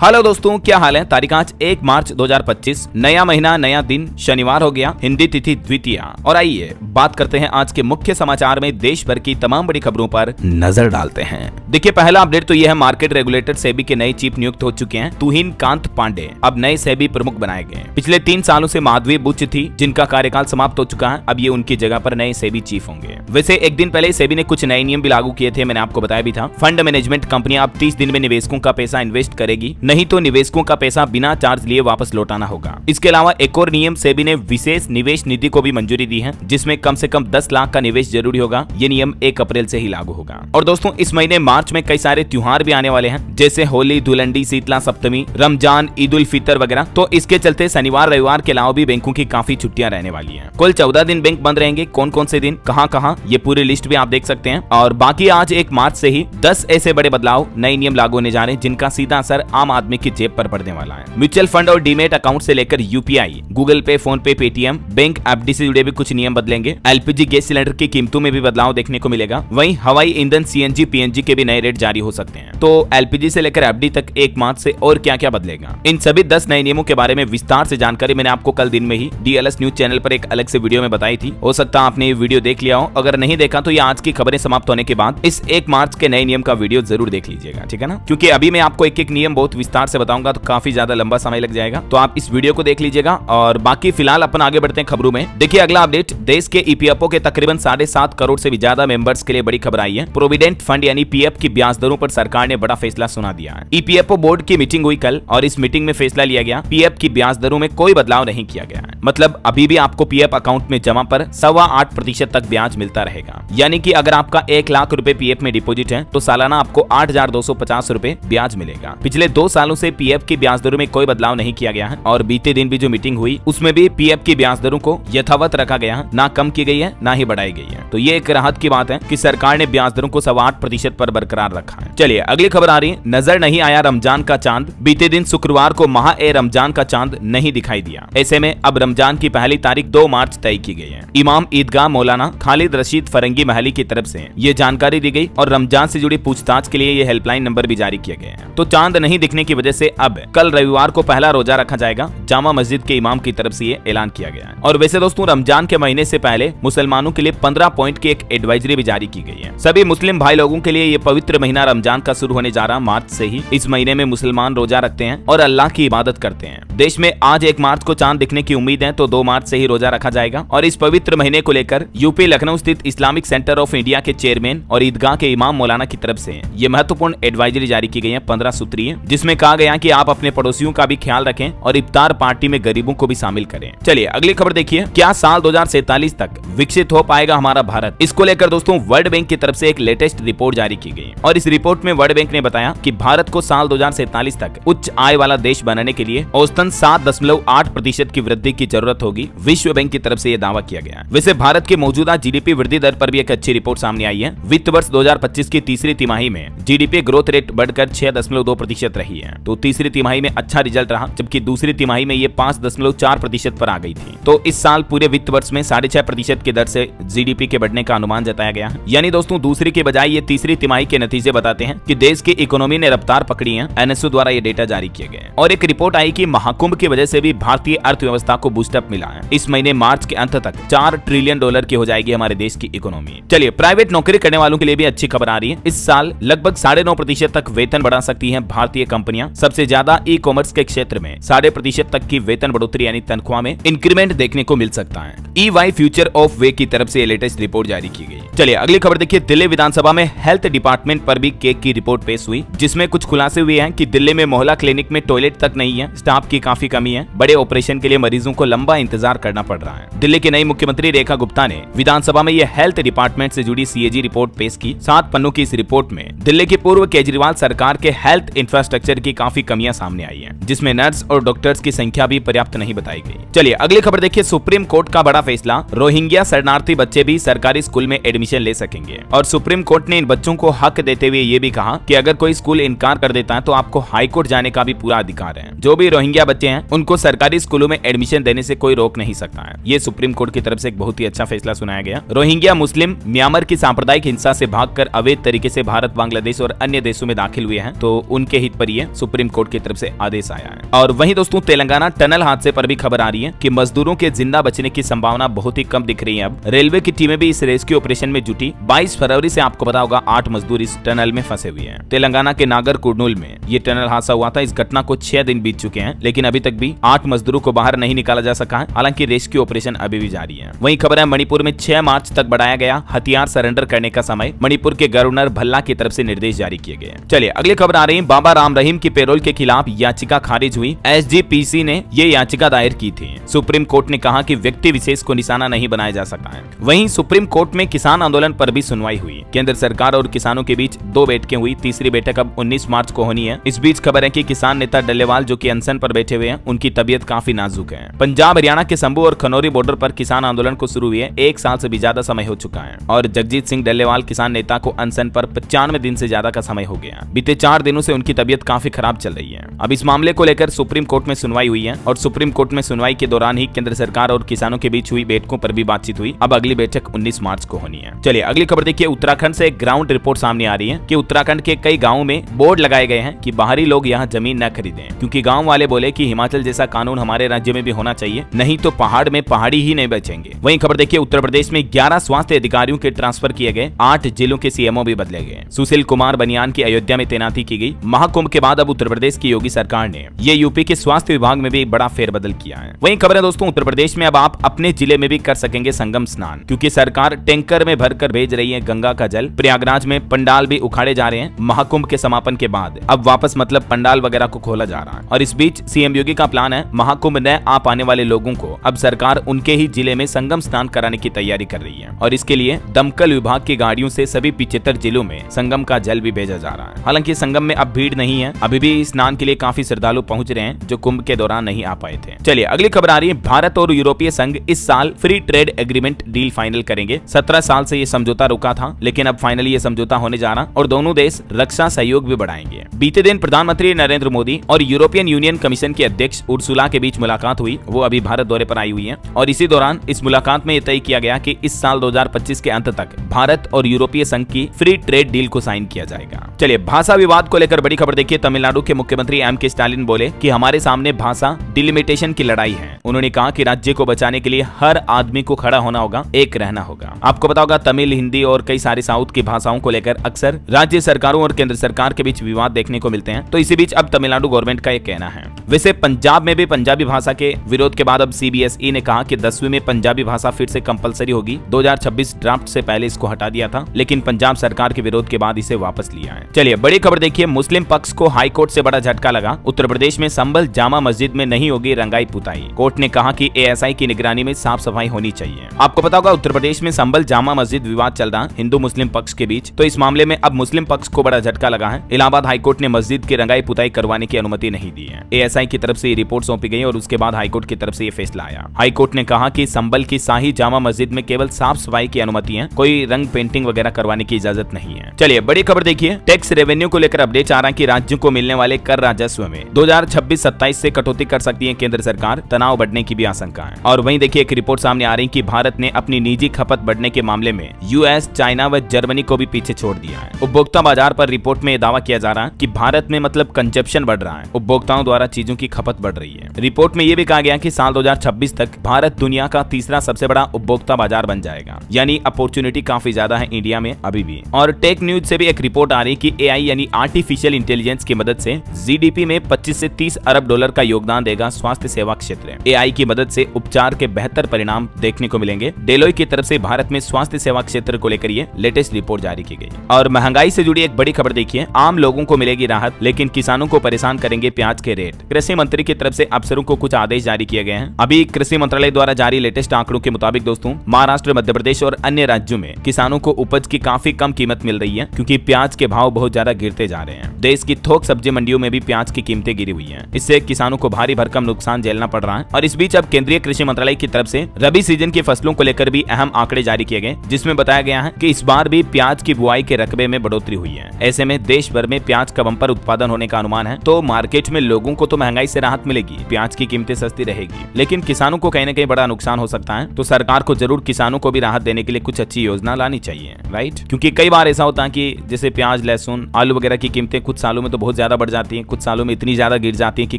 Hello दोस्तों, क्या हाल है। तारीख आज 1 मार्च 2025, नया महीना नया दिन, शनिवार हो गया, हिंदी तिथि द्वितीया। और आइए बात करते हैं आज के मुख्य समाचार में देश भर की तमाम बड़ी खबरों पर नजर डालते हैं। देखिए, पहला अपडेट तो यह है, मार्केट रेगुलेटर सेबी के नए चीफ नियुक्त हो चुके हैं। तुहिन कांत पांडे अब नए सेबी प्रमुख बनाए गए। पिछले 3 सालों से माधवी बुच थी, जिनका कार्यकाल समाप्त हो चुका है। अब ये उनकी जगह पर नए सेबी चीफ होंगे। वैसे एक दिन पहले सेबी ने कुछ नए नियम भी लागू किए थे, मैंने आपको बताया भी था। फंड मैनेजमेंट कंपनियां अब 30 दिन में निवेशकों का पैसा इन्वेस्ट करेगी, नहीं तो निवेशकों का पैसा बिना चार्ज लिए वापस लौटाना होगा। इसके अलावा एक और नियम सेबी ने विशेष निवेश निधि को भी मंजूरी दी है, जिसमें कम से कम 10 लाख का निवेश जरूरी होगा। ये नियम 1 अप्रैल से ही लागू होगा। और दोस्तों, इस महीने मार्च में कई सारे त्योहार भी आने वाले हैं, जैसे होली, धुलंडी, शीतला सप्तमी, रमजान, ईद उल फितर वगैरह। तो इसके चलते शनिवार रविवार के अलावा भी बैंकों की काफी छुट्टियां रहने वाली है। कुल 14 दिन बैंक बंद रहेंगे। कौन कौन से दिन, कहां कहां, ये पूरी लिस्ट भी आप देख सकते हैं। और बाकी आज 1 मार्च से ही 10 ऐसे बड़े बदलाव, नए नियम लागू होने जा रहे हैं, जिनका सीधा असर आम आदमी की जेब पर पड़ने वाला है। म्यूचुअल फंड और डीमेट अकाउंट से लेकर यूपीआई, गूगल पे, फोन पे, पेटीएम, बैंक एफडी से जुड़े भी कुछ नियम बदलेंगे। एलपीजी गैस सिलेंडर की कीमतों में भी बदलाव देखने को मिलेगा। वहीं हवाई ईंधन, सीएनजी, पीएनजी के भी नए रेट जारी हो सकते हैं। तो एलपीजी से लेकर एफडी तक 1 मार्च से और क्या क्या बदलेगा, इन सभी 10 नए नियमों के बारे में विस्तार से जानकारी मैंने आपको कल दिन में ही डीएलएस न्यूज चैनल पर एक अलग से वीडियो में बताई थी। हो सकता है आपने ये वीडियो देख लिया हो। अगर नहीं देखा तो ये आज की खबरें समाप्त होने के बाद इस 1 मार्च के नए नियम का वीडियो जरूर देख लीजिएगा, ठीक है ना। क्योंकि अभी मैं आपको एक एक नियम बहुत विस्तार से बताऊंगा, तो काफी ज्यादा लंबा समय लग जाएगा। तो आप इस वीडियो को देख लीजिएगा। और बाकी फिलहाल अपन आगे बढ़ते हैं खबरों में। देखिए, अगला अपडेट, देश के ईपीएफओ के तकरीबन 7.5 करोड़ से भी ज्यादा मेंबर्स के लिए बड़ी खबर आई है। प्रोविडेंट फंड यानी पीएफ की ब्याज दरों पर सरकार ने बड़ा फैसला सुना दिया है। ईपीएफओ बोर्ड की मीटिंग हुई कल, और इस मीटिंग में फैसला लिया गया, पीएफ की ब्याज दरों में कोई बदलाव नहीं किया गया है। मतलब अभी भी आपको पीएफ अकाउंट में जमा पर 8.25% तक ब्याज मिलता रहेगा। यानी कि अगर आपका 1 लाख रुपए पीएफ में डिपोजिट है, तो सालाना आपको 8,250 रुपए ब्याज मिलेगा। पिछले 2 सालों से पीएफ की ब्याज दरों में कोई बदलाव नहीं किया गया है। और बीते दिन भी जो मीटिंग हुई, उसमें भी पीएफ की ब्याज दरों को यथावत रखा गया है, ना कम की गई है ना ही बढ़ाई गई है। तो ये एक राहत की बात है कि सरकार ने ब्याज दरों को 8.25% पर बरकरार रखा है। चलिए अगली खबर आ रही है, नजर नहीं आया रमजान का चांद। बीते दिन शुक्रवार को माह-ए-रमजान का चांद नहीं दिखाई दिया। ऐसे में अब रमजान की पहली तारीख 2 मार्च तय की गई है। इमाम ईदगाह मौलाना खालिद रशीद फरंगी महली की तरफ से ये जानकारी दी गई, और रमजान से जुड़ी पूछताछ के लिए ये हेल्पलाइन नंबर भी जारी किया गया है। तो चांद नहीं दिखने की वजह से अब कल रविवार को पहला रोजा रखा जाएगा। जामा मस्जिद के इमाम की तरफ से ये ऐलान किया गया है। और वैसे दोस्तों, रमजान के महीने से पहले मुसलमानों के लिए 15 पॉइंट की एक एडवाइजरी भी जारी की गई है। सभी मुस्लिम भाई लोगों के लिए ये पवित्र महीना रमजान का शुरू होने जा रहा मार्च से ही। इस महीने में मुसलमान रोजा रखते हैं और अल्लाह की इबादत करते हैं। देश में आज 1 मार्च को चांद दिखने की उम्मीद है, तो 2 मार्च से ही रोजा रखा जाएगा। और इस पवित्र महीने को लेकर यूपी लखनऊ स्थित इस्लामिक सेंटर ऑफ इंडिया के चेयरमैन और ईदगाह के इमाम मौलाना की तरफ से ये महत्वपूर्ण एडवाइजरी जारी की गई है, 15 सूत्रीय, जिसमें कहा गया कि आप अपने पड़ोसियों का भी ख्याल रखें और इफ्तार पार्टी में गरीबों को भी शामिल करें। चलिए अगली खबर देखिए, क्या साल 2047 तक विकसित हो पाएगा हमारा भारत। इसको लेकर दोस्तों वर्ल्ड बैंक की तरफ से एक लेटेस्ट रिपोर्ट जारी की गई, और इस रिपोर्ट में वर्ल्ड बैंक ने बताया कि भारत को साल 2047 तक उच्च आय वाला देश बनाने के लिए औसतन 7.8% की वृद्धि की जरूरत होगी। विश्व बैंक की तरफ से यह दावा किया गया। वैसे भारत के मौजूदा जीडीपी वृद्धि दर पर भी एक अच्छी रिपोर्ट सामने आई है। वित्त वर्ष 2025 की तीसरी तिमाही में जीडीपी ग्रोथ रेट बढ़कर 6.2% रही है। तो तीसरी तिमाही में अच्छा रिजल्ट रहा, जबकि दूसरी तिमाही में ये 5.4% पर आ गई थी। तो इस साल पूरे वित्त वर्ष में 6.5% की दर से जीडीपी के बढ़ने का अनुमान जताया गया है। यानी दोस्तों, दूसरी के बजाय ये तीसरी तिमाही के नतीजे बताते हैं कि देश की इकोनॉमी ने रफ्तार पकड़ी है। एनएसओ द्वारा ये डेटा जारी किए गए। और एक रिपोर्ट आई कि महाकुंभ की वजह से भी भारतीय अर्थव्यवस्था को बूस्टअप मिला है। इस महीने मार्च के अंत तक $4 ट्रिलियन की हो जाएगी हमारे देश की इकोनॉमी। चलिए, प्राइवेट नौकरी करने वालों के लिए भी अच्छी खबर आ रही है। इस साल लगभग 9.5% तक वेतन बढ़ा सकती है भारतीय कंपनियां। सबसे ज्यादा ई कॉमर्स के क्षेत्र में 0.5% तक की वेतन बढ़ोतरी यानी तनख्वाह में इंक्रीमेंट देखने को मिल सकता है। EY फ्यूचर ऑफ वे की तरफ से लेटेस्ट रिपोर्ट जारी की गई। चलिए अगली खबर देखिए, दिल्ली विधानसभा में हेल्थ डिपार्टमेंट पर भी केक की रिपोर्ट पेश हुई, जिसमें कुछ खुलासे हुए हैं कि दिल्ली में मोहल्ला क्लिनिक में टॉयलेट तक नहीं है, स्टाफ की काफी कमी है, बड़े ऑपरेशन के लिए मरीजों को लंबा इंतजार करना पड़ रहा है। दिल्ली की नई मुख्यमंत्री रेखा गुप्ता ने विधानसभा में यह हेल्थ डिपार्टमेंट से जुड़ी CAG रिपोर्ट पेश की। 7 पन्नों की इस रिपोर्ट में दिल्ली की पूर्व केजरीवाल सरकार के हेल्थ इंफ्रास्ट्रक्चर की काफी कमियां सामने आई हैं, जिसमें नर्स और डॉक्टर्स की संख्या भी पर्याप्त नहीं बताई गई। चलिए अगली खबर देखिए, सुप्रीम कोर्ट का बड़ा फैसला, रोहिंग्या शरणार्थी बच्चे भी सरकारी स्कूल में एडमिशन ले सकेंगे। और सुप्रीम कोर्ट ने इन बच्चों को हक देते हुए ये भी कहा कि अगर कोई स्कूल इनकार कर देता है तो आपको हाई कोर्ट जाने का भी पूरा अधिकार है। जो भी रोहिंग्या बच्चे हैं उनको सरकारी स्कूलों में एडमिशन देने से कोई रोक नहीं सकता है। ये सुप्रीम कोर्ट की तरफ से एक बहुत ही अच्छा फैसला सुनाया गया। रोहिंग्या मुस्लिम म्यांमार की सांप्रदायिक हिंसा से भागकर अवैध तरीके से भारत, बांग्लादेश और अन्य देशों में दाखिल हुए हैं, तो उनके हित पर ये लिए सुप्रीम कोर्ट की तरफ से आदेश आया है। और वहीं दोस्तों तेलंगाना टनल हादसे पर भी खबर आ रही है कि मजदूरों के जिंदा बचने की संभावना बहुत ही कम दिख रही है। अब रेलवे की टीमें भी इस रेस्क्यू ऑपरेशन में जुटी। 22 फरवरी से आपको पता होगा 8 मजदूर इस टनल में फंसे हुए हैं। तेलंगाना के नागर कुर्नूल में ये टनल हादसा हुआ था। इस घटना को 6 दिन बीत चुके हैं, लेकिन अभी तक भी 8 मजदूरों को बाहर नहीं निकाला जा सका है। हालांकि रेस्क्यू ऑपरेशन अभी भी जारी है। वहीं खबर है मणिपुर में 6 मार्च तक बढ़ाया गया हथियार सरेंडर करने का समय। मणिपुर के गवर्नर भल्ला की तरफ से निर्देश जारी किए गए। चलिए अगली खबर आ रही है। बाबा राम रहीम की पेरोल के खिलाफ याचिका खारिज हुई। SGPC ने ये याचिका दायर की थी। सुप्रीम कोर्ट ने कहा कि व्यक्ति विशेष को निशाना नहीं बनाया जा सकता है। वहीं सुप्रीम कोर्ट में किसान आंदोलन पर भी सुनवाई हुई। केंद्र सरकार और किसानों के बीच 2 बैठकें हुई। तीसरी बैठक अब 19 मार्च को होनी है। इस बीच खबर है कि किसान नेता डल्लेवाल जो कि अनशन पर बैठे हुए हैं, उनकी तबीयत काफी नाजुक है। पंजाब हरियाणा के संभू और खनौरी बॉर्डर पर किसान आंदोलन को शुरू हुए 1 साल से भी ज्यादा समय हो चुका है और जगजीत सिंह डल्लेवाल किसान नेता को अनशन पर 95 दिन से ज्यादा का समय हो गया। बीते 4 दिनों से उनकी तबीयत काफी खराब चल रही है। अब इस मामले को लेकर सुप्रीम कोर्ट में सुनवाई हुई है और सुप्रीम कोर्ट में सुनवाई के दौरान ही केंद्र सरकार और किसानों के बीच हुई बैठकों पर भी बातचीत हुई। अब अगली बैठक 19 मार्च को होनी है। चलिए अगली खबर देखिए। उत्तराखंड से एक ग्राउंड रिपोर्ट सामने आ रही है कि उत्तराखंड के कई गाँवों में बोर्ड लगाए गए हैं कि बाहरी लोग यहाँ जमीन न खरीदें, क्योंकि गाँव वाले बोले कि हिमाचल जैसा कानून हमारे राज्य में भी होना चाहिए, नहीं तो पहाड़ में पहाड़ी ही नहीं बचेंगे। वहीं खबर देखिए उत्तर प्रदेश में 11 स्वास्थ्य अधिकारियों के ट्रांसफर किए गए। 8 जिलों के सीएमओ भी बदले गए। सुशील कुमार बनियान की अयोध्या में तैनाती की गई। महाकुंभ के बाद अब उत्तर प्रदेश की योगी सरकार ने ये यूपी के स्वास्थ्य विभाग में भी बड़ा फेरबदल किया है। वहीं खबर है दोस्तों उत्तर प्रदेश में अब आप अपने जिले में भी कर सकेंगे संगम स्नान, क्योंकि सरकार टैंकर में भरकर भेज रही है गंगा का जल। प्रयागराज में पंडाल भी उखाड़े जा रहे हैं। महाकुंभ के समापन के बाद अब वापस मतलब पंडाल वगैरह को खोला जा रहा है। और इस बीच सीएम योगी का प्लान है महाकुंभ न आ पाने वाले लोगों को अब सरकार उनके ही जिले में संगम स्नान कराने की तैयारी कर रही है और इसके लिए दमकल विभाग की गाड़ियों से सभी 75 जिलों में संगम का जल भी भेजा जा रहा है। हालांकि संगम में अब भीड़ नहीं है, अभी भी स्नान के लिए काफी श्रद्धालु पहुंच रहे हैं जो कुंभ के दौरान नहीं आ पाए थे। चलिए अगली खबर आ रही है। भारत और यूरोपीय संघ इस साल free trade agreement deal final करेंगे। 17 साल से ये समझौता रुका था, लेकिन अब फाइनली ये समझौता होने जा रहा और दोनों देश रक्षा सहयोग भी बढ़ाएंगे। बीते दिन प्रधानमंत्री नरेंद्र मोदी और यूरोपियन यूनियन कमीशन के अध्यक्ष उर्सुला के बीच मुलाकात हुई। वो अभी भारत दौरे पर आई हुई है और इसी दौरान इस मुलाकात में यह तय किया गया कि इस साल 2025 के अंत तक भारत और यूरोपीय संघ की फ्री ट्रेड डील को साइन किया जाएगा। चलिए भाषा विवाद को लेकर बड़ी खबर देखिए। तमिलनाडु के मुख्यमंत्री M.K. स्टालिन बोले कि हमारे सामने भाषा डिलिमिटेशन की लड़ाई है। उन्होंने कहा कि राज्य को बचाने के लिए हर आदमी को खड़ा होना होगा, एक रहना होगा। आपको पता होगा तमिल, हिंदी और कई सारी साउथ की भाषाओं को लेकर अक्सर राज्य सरकारों और केंद्र सरकार के बीच विवाद देखने को मिलते हैं। तो इसी बीच अब तमिलनाडु गवर्नमेंट का ये कहना है। वैसे पंजाब में भी पंजाबी भाषा के विरोध के बाद अब CBSE ने कहा कि 10वीं में पंजाबी भाषा फिर से कंपलसरी होगी। 2026 ड्राफ्ट से पहले इसको हटा दिया था, लेकिन पंजाब सरकार के विरोध के बाद इसे वापस लिया है। चलिए बड़ी खबर देखिए। मुस्लिम पक्ष को हाई कोर्ट से बड़ा झटका लगा। उत्तर प्रदेश में संभल जामा मस्जिद में नहीं होगी रंगाई पुताई। कोर्ट ने कहा कि ASI की निगरानी में साफ सफाई होनी चाहिए। आपको पता होगा उत्तर प्रदेश में संभल जामा मस्जिद विवाद चल रहा हिंदू मुस्लिम पक्ष के बीच। तो इस मामले में अब मुस्लिम पक्ष को बड़ा झटका लगा है। इलाहाबाद हाईकोर्ट ने मस्जिद की रंगाई पुताई करवाने की अनुमति नहीं दी है। ASI की तरफ से ये रिपोर्ट सौंपी गई और उसके बाद हाईकोर्ट की तरफ से ये फैसला आया। हाईकोर्ट ने कहा कि संभल की शाही जामा मस्जिद में केवल साफ सफाई की अनुमति है, कोई रंग पेंटिंग वगैरह करवाने की इजाजत नहीं है। चलिए बड़ी खबर देखिए। टैक्स रेवेन्यू को लेकर अपडेट आ रहा है कि राज्यों को मिलने वाले कर राजस्व में 2026-27 से कटौती कर सकती है केंद्र सरकार। तनाव बढ़ने की भी आशंका है। और वहीं देखिए एक रिपोर्ट सामने आ रही है कि भारत ने अपनी निजी खपत बढ़ने के मामले में US, चाइना व जर्मनी को भी पीछे छोड़ दिया है। उपभोक्ता बाजार पर रिपोर्ट में दावा किया जा रहा है कि भारत में मतलब कंजप्शन बढ़ रहा है, उपभोक्ताओं द्वारा चीजों की खपत बढ़ रही है। रिपोर्ट में यह भी कहा गया कि साल 2026 तक भारत दुनिया का तीसरा सबसे बड़ा उपभोक्ता बाजार बन जाएगा। यानी अपॉर्चुनिटी काफी ज्यादा है इंडिया में अभी भी। और टेक न्यूज से भी एक रिपोर्ट आ रही है कि AI यानी आर्टिफिशियल इंटेलिजेंस की मदद से GDP में 25 से 30 अरब डॉलर का योगदान देगा स्वास्थ्य सेवा क्षेत्र। AI की मदद से उपचार के बेहतर परिणाम देखने को मिलेंगे। डेलोइट की तरफ से भारत में स्वास्थ्य सेवा क्षेत्र को लेकर ये लेटेस्ट रिपोर्ट जारी की गई। और महंगाई से जुड़ी एक बड़ी खबर देखिए। आम लोगों को मिलेगी राहत, लेकिन किसानों को परेशान करेंगे प्याज के रेट। कृषि मंत्री की तरफ से अफसरों को कुछ आदेश जारी किए गए हैं। अभी कृषि मंत्रालय द्वारा जारी लेटेस्ट आंकड़ों के मुताबिक दोस्तों महाराष्ट्र, मध्य प्रदेश और अन्य राज्यों में किसानों को उपज की काफी कम कीमत मिल रही है, क्योंकि प्याज के भाव बहुत ज्यादा गिरते जा रहे हैं। देश की थोक सब्जी मंडियों में भी प्याज की कीमतें गिरी हुई हैं। इससे किसानों को भारी भरकम नुकसान झेलना पड़ रहा है। और इस बीच अब केंद्रीय कृषि मंत्रालय की तरफ से रबी सीजन की फसलों को लेकर भी अहम आंकड़े जारी किए गए, जिसमें बताया गया है कि इस बार भी प्याज की बुआई के रकबे में बढ़ोतरी हुई है। ऐसे में देश भर में प्याज का बम्पर उत्पादन होने का अनुमान है। तो मार्केट में लोगों को तो महंगाई से राहत मिलेगी, प्याज की कीमतें सस्ती रहेगी, लेकिन किसानों को कहीं ना कहीं बड़ा नुकसान हो सकता है। तो सरकार को जरूर किसानों को भी राहत देने के लिए कुछ अच्छी योजना लानी चाहिए, राइट। क्योंकि कई बार ऐसा होता है कि जैसे प्याज, लहसुन, आलू वगैरह की कीमतें कुछ सालों में तो बहुत ज्यादा बढ़ जाती है, कुछ सालों में इतनी ज्यादा गिर जाती है कि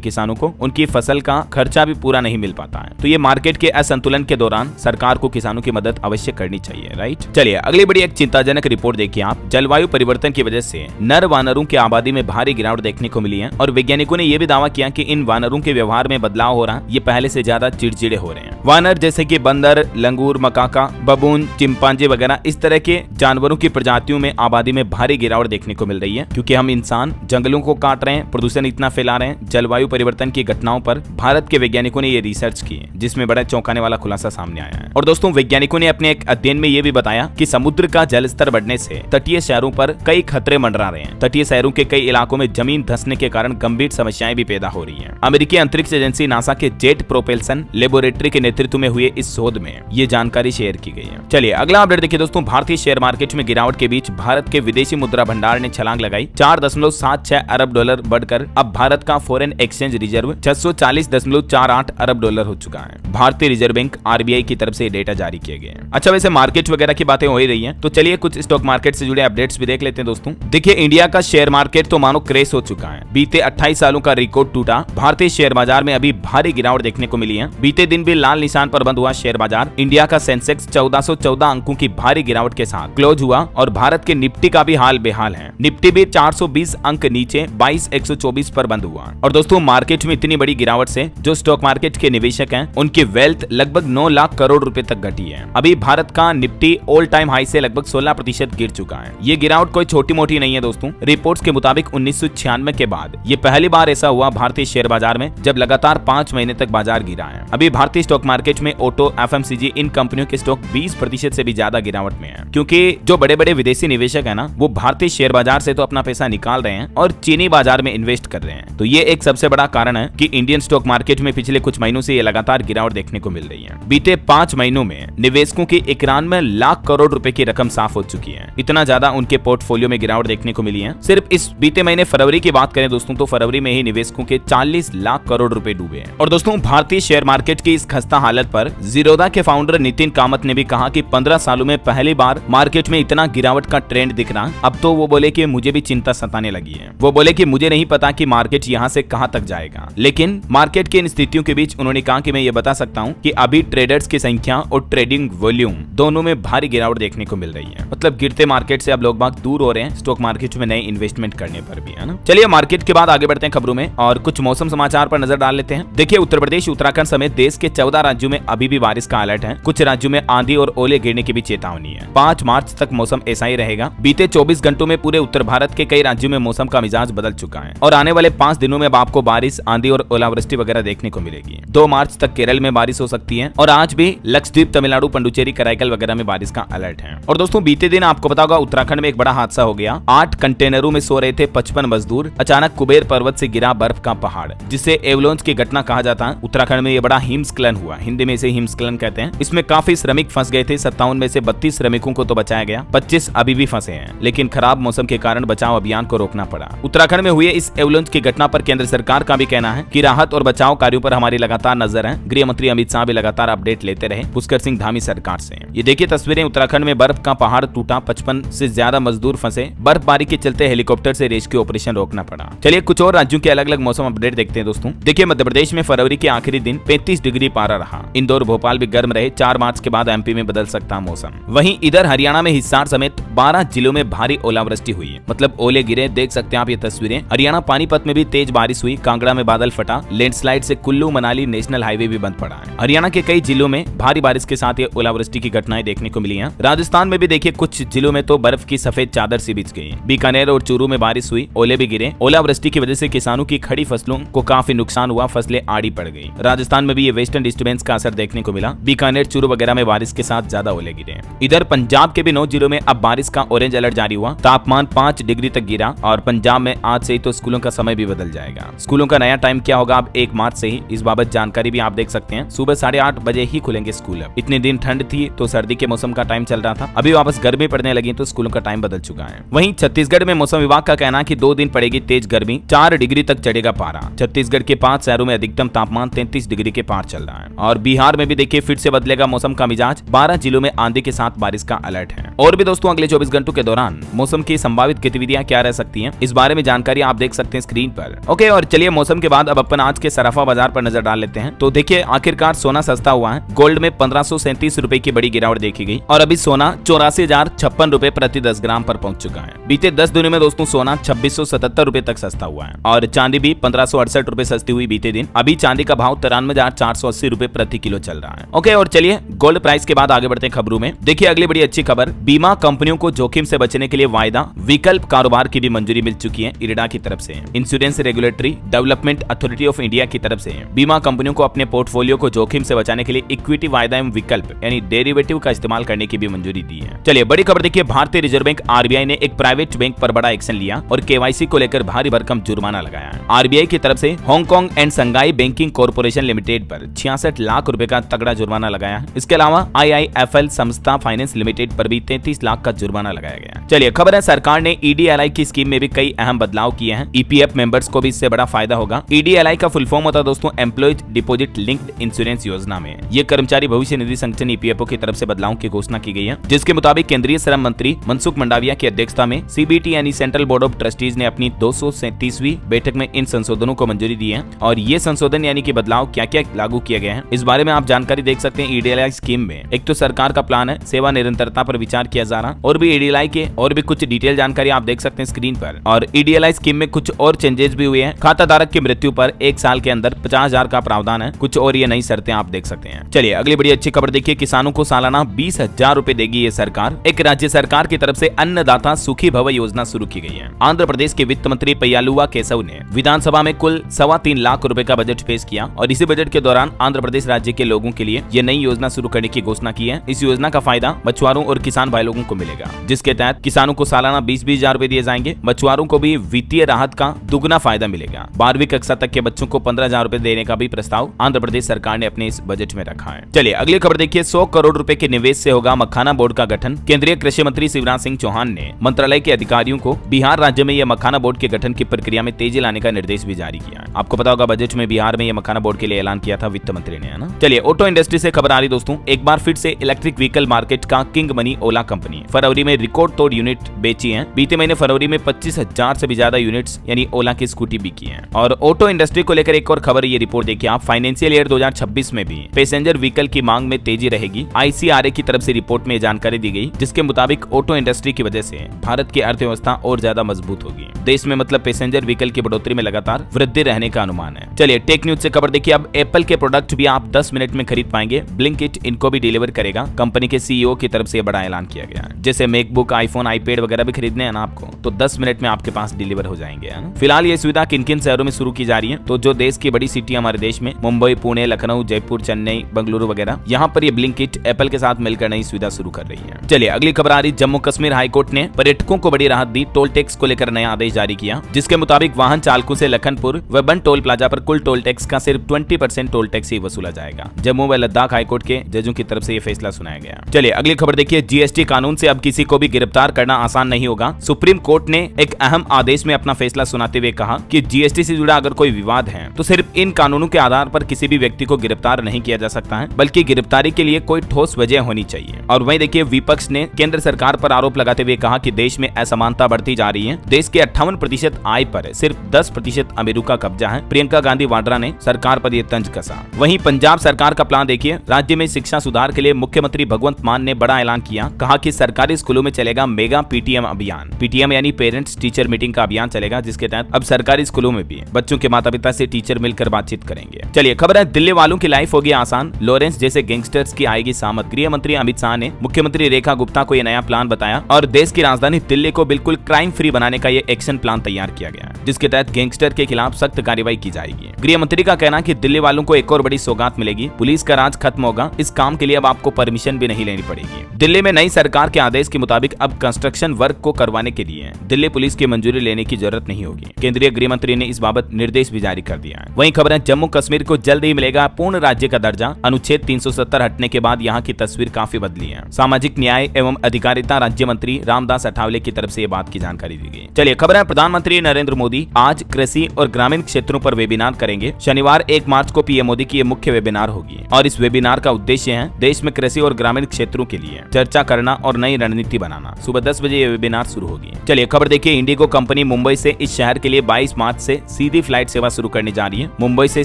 किसानों को उनकी फसल का खर्चा भी पूरा नहीं मिल पाता है। तो ये मार्केट के असंतुलन के दौरान सरकार को किसानों की मदद अवश्य करनी चाहिए, राइट। चलिए अगली बड़ी एक चिंताजनक रिपोर्ट देखिए आप। जलवायु परिवर्तन की वजह से नर वानरों की आबादी में भारी गिरावट देखने को मिली है और वैज्ञानिकों ने यह भी दावा किया कि इन वानरों के व्यवहार में बदलाव हो रहा है, ये पहले से ज्यादा चिड़चिड़े हो रहे हैं। वानर जैसे कि बंदर, लंगूर, मकाका, बबून, चिंपांजी वगैरह इस तरह के जानवरों की प्रजातियों में आबादी में भारी गिरावट देखने को मिल रही है, क्योंकि हम इंसान जंगलों को काट रहे हैं, प्रदूषण इतना फैला रहे हैं। जलवायु परिवर्तन की घटनाओं पर भारत के वैज्ञानिकों ने ये रिसर्च की है, जिसमें बड़ा चौंकाने वाला खुलासा सामने आया है। और दोस्तों वैज्ञानिकों ने अपने एक अध्ययन में ये भी बताया कि समुद्र का जल स्तर बढ़ने से तटीय शहरों पर कई खतरे मंडरा रहे हैं। तटीय शहरों के कई इलाकों में जमीन धंसने के कारण गंभीर समस्याएं भी पैदा हो रही हैं। अमेरिकी अंतरिक्ष एजेंसी नासा के जेट प्रोपेल्सन लेबोरेटरी के नेतृत्व में हुए इस शोध में ये जानकारी शेयर की गई है। चलिए अगला अपडेट देखिए दोस्तों। भारतीय शेयर मार्केट में गिरावट के बीच भारत के विदेशी मुद्रा भंडार ने छलांग लगाई। 4.76 अरब डॉलर बढ़कर अब भारत का फॉरेन एक्सचेंज रिजर्व 640.48 अरब डॉलर हो चुका है। भारतीय रिजर्व बैंक आरबीआई की तरफ से डेटा जारी किए गए हैं। अच्छा, वैसे मार्केट वगैरह की बातें हो ही रही हैं, तो चलिए कुछ स्टॉक मार्केट से जुड़े अपडेट्स भी देख लेते हैं दोस्तों। देखिए इंडिया का शेयर मार्केट तो मानो क्रैश हो चुका है। बीते 28 सालों का रिकॉर्ड टूटा। भारतीय शेयर बाजार में अभी भारी गिरावट देखने को मिली है। बीते दिन भी लाल निशान पर बंद हुआ शेयर बाजार। इंडिया का सेंसेक्स 1414 अंकों की भारी गिरावट के साथ क्लोज हुआ और भारत के निफ्टी का भी हाल बेहाल है। निफ्टी भी 420 अंक नीचे 22,124 पर बंद हुआ। और दोस्तों मार्केट में इतनी बड़ी गिरावट से जो स्टॉक मार्केट के निवेशक हैं उनकी वेल्थ लगभग 9 लाख करोड़ रुपए तक घटी है। अभी भारत का निफ्टी ऑल टाइम हाई से लगभग 16% गिर चुका है। ये गिरावट कोई छोटी मोटी नहीं है दोस्तों। रिपोर्ट्स के मुताबिक 1996 के बाद ये पहली बार ऐसा हुआ भारतीय शेयर बाजार में जब लगातार 5 महीने तक बाजार गिरा है। अभी भारतीय स्टॉक मार्केट में ऑटो, एफएमसीजी इन कंपनियों के स्टॉक 20% से भी ज्यादा गिरावट में है, क्योंकि जो बड़े बड़े विदेशी निवेशक है ना वो भारतीय शेयर बाजार से तो अपना पैसा निकाल रहे हैं और चीनी बाजार में इन्वेस्ट कर रहे हैं। तो ये एक सबसे बड़ा कारण है कि इंडियन स्टॉक मार्केट में पिछले कुछ महीनों से ये लगातार गिरावट देखने को मिल रही है। बीते 5 महीनों में निवेशकों की 91 लाख करोड़ रुपए की रकम साफ हो चुकी है। इतना ज्यादा उनके पोर्टफोलियो में गिरावट देखने को मिली है। सिर्फ इस बीते महीने फरवरी की बात करें दोस्तों तो फरवरी में ही निवेशकों के 40 लाख करोड़ रुपए डूबे हैं। और दोस्तों भारतीय शेयर मार्केट की इस खस्ता हालत पर जीरोधा के फाउंडर नितिन कामत ने भी कहा कि 15 सालों में पहली बार मार्केट में इतना गिरावट का ट्रेंड दिख रहा। अब तो वो बोले कि मुझे भी चिंता सताने लगी है। वो बोले कि मुझे नहीं पता कि मार्केट यहाँ से कहाँ तक जाएगा, लेकिन मार्केट की इन स्थितियों के बीच उन्होंने कहा कि मैं ये बता सकता हूँ कि अभी ट्रेडर्स की संख्या और ट्रेडिंग वॉल्यूम दोनों में भारी गिरावट देखने को मिल रही है। मतलब गिरते मार्केट से अब लोग बाग दूर हो रहे हैं स्टॉक मार्केट में नए इन्वेस्टमेंट करने पर भी, है ना। चलिए मार्केट के बाद आगे बढ़ते हैं खबरों में और कुछ मौसम समाचार पर नजर डाल लेते हैं। देखिए उत्तर प्रदेश, उत्तराखंड समेत देश के 14 राज्यों में अभी भी बारिश का अलर्ट है। कुछ राज्यों में आंधी और ओले गिरने की भी चेतावनी है। 5 मार्च तक मौसम ऐसा ही रहेगा। बीते 24 घंटों में पूरे उत्तर भारत के कई राज्यों में मौसम का मिजाज बदल चुका है और आने वाले 5 दिनों में आपको बारिश, आंधी और ओलावृष्टि वगैरह देखने को मिलेगी। 2 मार्च तक केरल में बारिश हो सकती है और आज भी लक्षद्वीप, तमिलनाडु, पुडुचेरी, कराईकल वगैरह में बारिश का अलर्ट है। और दोस्तों बीते दिन आपको पता होगा उत्तराखंड में एक बड़ा हादसा हो गया। 8 कंटेनरों में सो रहे थे 55 मजदूर। अचानक कुबेर पर्वत से गिरा बर्फ का पहाड़, जिसे एवलांच की घटना कहा जाता है। उत्तराखंड में ये बड़ा हिमस्खलन हुआ, हिंदी में इसे हिमस्खलन कहते हैं। इसमें काफी श्रमिक फंस गए थे। 57 में से 32 श्रमिकों को तो बचाया गया, 25 अभी भी फंसे हैं, लेकिन खराब मौसम के कारण बचाव अभियान को रोकना पड़ा। उत्तराखंड में हुए इस एवलांच की घटना पर केंद्र सरकार का भी कहना है कि राहत और बचाव कार्यों पर हमारी लगातार नजर है। गृह मंत्री अमित शाह भी लगातार अपडेट लेते रहे पुष्कर सिंह धामी सरकार से। ये देखिए तस्वीरें, उत्तराखंड में बर्फ का पहाड़ टूटा, 55 से ज्यादा मजदूर फंसे। बर्फबारी के चलते हेलीकॉप्टर से रेस्क्यू ऑपरेशन रोकना पड़ा। चलिए कुछ और राज्यों के अलग अलग मौसम अपडेट देखते हैं दोस्तों। देखिए मध्य प्रदेश में फरवरी के आखिरी दिन 35 डिग्री पारा रहा। इंदौर, भोपाल भी गर्म रहे। 4 मार्च के बाद एमपी में बदल सकता मौसम। वहीं इधर हरियाणा में हिसार समेत 12 जिलों में भारी ओलावृष्टि हुई है, मतलब ओले गिरे। देख सकते हैं आप ये तस्वीरें। हरियाणा पानीपत में भी तेज बारिश हुई। कांगड़ा में बादल फटा। लैंडस्लाइड से कुल्लू मनाली नेशनल हाईवे भी बंद पड़ा है। हरियाणा के कई जिलों में भारी बारिश के साथ ये ओलावृष्टि की घटनाएं देखने को मिली हैं। राजस्थान में भी देखिए कुछ जिलों में तो बर्फ की सफेद चादर सी बिछ गई। बीकानेर और चूरू में बारिश हुई, ओले भी गिरे। ओलावृष्टि की वजह से किसानों की खड़ी फसलों को काफी नुकसान हुआ, फसलें आड़ी पड़ गई। राजस्थान में भी ये वेस्टर्न डिस्टर्बेंस का असर देखने को मिला। बीकानेर, चूरू वगैरह में बारिश के साथ ज्यादा ओले गिरे। इधर पंजाब के भी 9 जिलों में अब बारिश का ऑरेंज अलर्ट जारी हुआ। तापमान 5 डिग्री तक गिरा और पंजाब में आज से ही तो स्कूलों का समय भी बदल जाएगा। स्कूलों का नया टाइम क्या होगा अब 1 मार्च से ही, इस बाबत जानकारी भी आप देख सकते हैं। सुबह 8:30 बजे ही खुलेंगे स्कूल। अब इतने दिन ठंड थी तो सर्दी के मौसम का टाइम चल रहा था, अभी वापस गर्मी पड़ने लगी तो स्कूलों का टाइम बदल चुका है। वहीं छत्तीसगढ़ में मौसम विभाग का कहना है कि 2 दिन पड़ेगी तेज गर्मी, 4 डिग्री तक चढ़ेगा पारा। पारा। छत्तीसगढ़ के 5 शहरों में अधिकतम तापमान 33 डिग्री के पार चल रहा है। और बिहार में भी देखिए फिर से बदलेगा मौसम का मिजाज। 12 जिलों में आंधी के साथ बारिश का अलर्ट है। और भी दोस्तों अगले 24 घंटों के दौरान मौसम की संभावित गतिविधियां क्या रह सकती हैं, इस बारे में जानकारी आप देख सकते हैं स्क्रीन पर। ओके, और चलिए मौसम के बाद अब अपन आज के सराफा बाजार पर नजर डाल लेते हैं। तो देखिए आखिरकार सोना सस्ता हुआ है। गोल्ड में 1537 रुपए की बड़ी गिरावट देखी गई और अभी सोना 84,056 रुपए प्रति 10 ग्राम पर पहुंच चुका है। बीते 10 दिनों में दोस्तों सोना 2677 रुपए तक सस्ता हुआ है और चांदी भी 1568 रुपए सस्ती हुई बीते दिन। अभी चांदी का भाव 93,480 रुपए प्रति किलो चल रहा है। ओके, और चलिए गोल्ड प्राइस के बाद आगे बढ़ते हैं खबरों में। देखिए अगली बड़ी अच्छी खबर, बीमा कंपनियों को जोखिम से बचने के लिए वायदा विकल्प कारोबार की भी मंजूरी मिल चुकी है इरडा की तरफ से। Insurance regulatory development authority of India की तरफ से बीमा कंपनियों को अपने पोर्टफोलियो को जोखिम से बचाने के लिए इक्विटी वायदा एवं विकल्प यानी डेरिवेटिव का इस्तेमाल करने की भी मंजूरी दी है। चलिए बड़ी खबर देखिए, भारतीय रिजर्व बैंक आरबीआई ने एक प्राइवेट बैंक पर बड़ा एक्शन लिया और केवाईसी को लेकर भारी भरकम जुर्माना लगाया है। आरबीआई की तरफ से Hong Kong and Shanghai banking corporation limited पर 66 लाख रुपए का तगड़ा जुर्माना लगाया है। इसके अलावा आईआईएफएल संस्था फाइनेंस लिमिटेड पर भी 33 लाख का जुर्माना लगाया गया। चलिए खबर है, सरकार ने ईडीएलआई की स्कीम में भी कई अहम बदलाव किए हैं। ईपीएफ मेंबर्स को भी इससे बड़ा फायदा होगा। ईडीएलआई का फुल फॉर्म होता है दोस्तों एम्प्लॉयज डिपॉजिट लिंक्ड इंश्योरेंस योजना में ये कर्मचारी भविष्य निधि संगठन ईपीएफओ की तरफ से बदलावों की घोषणा की गई है, जिसके मुताबिक केंद्रीय श्रम मंत्री मनसुख मंडाविया की अध्यक्षता में सीबीटी यानी सेंट्रल बोर्ड ऑफ ट्रस्टीज ने अपनी 237वीं बैठक में इन संशोधनों को मंजूरी दी है। और ये संशोधन यानी कि बदलाव क्या क्या लागू किया गया है, इस बारे में आप जानकारी देख सकते हैं ईडीएलआई स्कीम में। एक तो सरकार का प्लान है, सेवा निरंतरता पर विचार किया जा रहा, और भी ईडीएलआई के और भी कुछ डिटेल जानकारी आप देख सकते हैं स्क्रीन पर। और ईडीएलआई स्कीम में कुछ और चेंजेस भी हुए हैं। खाता धारक की मृत्यु पर 1 साल के अंदर 50,000 का प्रावधान है। कुछ और ये नई शर्तें आप देख सकते हैं। चलिए अगली बड़ी अच्छी खबर देखिए, किसानों को सालाना 20,000 रुपए देगी ये सरकार। एक राज्य सरकार की तरफ से अन्नदाता सुखी भव योजना शुरू की गई है। आंध्र प्रदेश के वित्त मंत्री पय्यालुवा केशव ने विधानसभा में कुल 3.25 लाख रुपए का बजट पेश किया और इसी बजट के दौरान आंध्र प्रदेश राज्य के लोगों के लिए ये नई योजना शुरू करने की घोषणा की है। इस योजना का फायदा मछुआरों और किसान भाई लोगों को मिलेगा, जिसके तहत किसानों को सालाना 20,000 रुपए दिए जाएंगे। मछुआरों को भी वित्तीय राहत का दुगना फायदा मिलेगा। 12वीं कक्षा तक के बच्चों को 15,000 रुपए देने का भी प्रस्ताव आंध्र प्रदेश सरकार ने अपने इस बजट में रखा है। चलिए अगली खबर देखिए, 100 करोड़ रुपए के निवेश से होगा मखाना बोर्ड का गठन। केंद्रीय कृषि मंत्री शिवराज सिंह चौहान ने मंत्रालय के अधिकारियों को बिहार राज्य में यह मखाना बोर्ड के गठन की प्रक्रिया में तेजी लाने का निर्देश भी जारी किया है। आपको पता होगा बजट में बिहार में यह मखाना बोर्ड के लिए ऐलान किया था वित्त मंत्री ने, है ना। चलिए ऑटो इंडस्ट्री से खबर आ रही दोस्तों, एक बार फिर से इलेक्ट्रिक व्हीकल मार्केट का किंग बनी ओला कंपनी। फरवरी में रिकॉर्ड तोड़ यूनिट बेची है। बीते महीने फरवरी में 25,000 से भी ज्यादा यूनिट्स यानी ओला की स्कूटी बिकी है। और ऑटो इंडस्ट्री को लेकर एक और खबर, ये रिपोर्ट देखिए आप, फाइनेंशियल ईयर 2026 में भी पैसेंजर व्हीकल की मांग में तेजी रहेगी। आईसीआरए की तरफ से रिपोर्ट में जानकारी दी गई, जिसके मुताबिक ऑटो इंडस्ट्री की वजह से भारत की अर्थव्यवस्था और ज्यादा मजबूत होगी। देश में मतलब पैसेंजर व्हीकल की बढ़ोतरी में लगातार वृद्धि रहने का अनुमान है। चलिए टेक न्यूज से खबर देखिए, अब एप्पल के प्रोडक्ट भी आप 10 मिनट में खरीद पाएंगे। ब्लिंकिट इनको भी डिलीवर करेगा। कंपनी के सीईओ की तरफ से बड़ा ऐलान किया गया है। जैसे मैकबुक, आईफोन, आईपैड वगैरह भी खरीदने हैं ना आपको, तो 10 मिनट में आपके पास डिलीवर हो जाएंगे, है ना। फिलहाल ये सुविधा किन किन शहरों में शुरू की जा रही है, तो जो देश की बड़ी सिटी हमारे देश में मुंबई, पुणे, लखनऊ, जयपुर, चेन्नई, बेंगलुरु वगैरह, यहाँ पर ये ब्लिंकिट एप्पल के साथ मिलकर नई सुविधा शुरू कर रही है। चलिए अगली खबर आ रही, जम्मू कश्मीर हाईकोर्ट ने पर्यटकों को बड़ी राहत दी। टोल टैक्स को लेकर नया आदेश जारी किया, जिसके मुताबिक वाहन चालकों से लखनपुर व बन टोल प्लाजा पर कुल टोल टैक्स का सिर्फ 20% टोल टैक्स ही वसूला जाएगा। जम्मू व लद्दाख हाईकोर्ट के जजों की तरफ से यह फैसला सुनाया गया। चलिए अगली खबर देखिए, जीएसटी कानून से अब किसी को भी गिरफ्तार करना आसान नहीं होगा। सुप्रीम कोर्ट ने एक अहम आदेश में अपना फैसला सुनाते हुए कहा कि जीएसटी से जुड़ा अगर कोई विवाद है तो सिर्फ इन कानूनों के आधार पर किसी भी व्यक्ति को गिरफ्तार नहीं किया जा सकता है, बल्कि गिरफ्तारी के लिए कोई ठोस वजह होनी चाहिए। और वहीं देखिए विपक्ष ने केंद्र सरकार पर आरोप लगाते हुए कहा कि देश में असमानता बढ़ती जा रही है। देश के 58% आय पर सिर्फ 10% अमीरों का कब्जा है। प्रियंका गांधी वाड्रा ने सरकार पर यह तंज कसा। वहीं पंजाब सरकार का प्लान देखिए, राज्य में शिक्षा सुधार के लिए मुख्यमंत्री भगवंत मान ने बड़ा ऐलान किया। कहा कि सरकारी स्कूलों में चलेगा मेगा पीटीएम अभियान। पीटीएम यानी पेरेंट्स टीचर मीटिंग का अभियान चलेगा, जिसके तहत अब सरकारी स्कूलों में भी बच्चों के माता पिता से टीचर मिलकर बातचीत करेंगे। चलिए खबर है, दिल्ली वालों की लाइफ होगी आसान। लॉरेंस जैसे गैंगस्टर्स की आएगी सामत। गृह मंत्री अमित शाह ने मुख्यमंत्री रेखा गुप्ता को यह नया प्लान बताया और देश की राजधानी दिल्ली को बिल्कुल क्राइम फ्री बनाने का ये एक्शन प्लान तैयार किया गया है, जिसके तहत गैंगस्टर के खिलाफ सख्त कार्रवाई की जाएगी। गृह मंत्री का कहना कि दिल्ली वालों को एक और बड़ी सौगात मिलेगी, पुलिस का राज खत्म होगा। इस काम के लिए अब आपको परमिशन भी नहीं लेनी पड़ेगी। दिल्ली में नई सरकार के आदेश के मुताबिक अब कंस्ट्रक्शन वर्क को करवाने के लिए दिल्ली पुलिस की मंजूरी लेने की जरूरत नहीं होगी। केंद्रीय गृह मंत्री ने इस बाबत निर्देश भी जारी कर दिया है। वहीं खबर है जम्मू कश्मीर को जल्द ही मिलेगा पूर्ण राज्य का दर्जा। अनुच्छेद 370 हटने के बाद यहाँ की तस्वीर काफी बदली है। सामाजिक न्याय एवं अधिकारिता राज्य मंत्री रामदास अठावले की तरफ से ये बात की जानकारी दी गई। चलिए खबर है प्रधानमंत्री नरेंद्र मोदी आज कृषि और ग्रामीण क्षेत्रों पर वेबिनार करेंगे। शनिवार 1 मार्च को पीएम मोदी की ये मुख्य वेबिनार होगी और इस वेबिनार का उद्देश्य है देश में कृषि और ग्रामीण क्षेत्रों के लिए चर्चा करना और नई रणनीति बनाना। सुबह 10 बजे ये वेबिनार शुरू होगी। चलिए खबर देखिए, इंडिगो कंपनी मुंबई से इस शहर के लिए 22 मार्च से सीधी फ्लाइट सेवा शुरू करने जा रही है। मुंबई से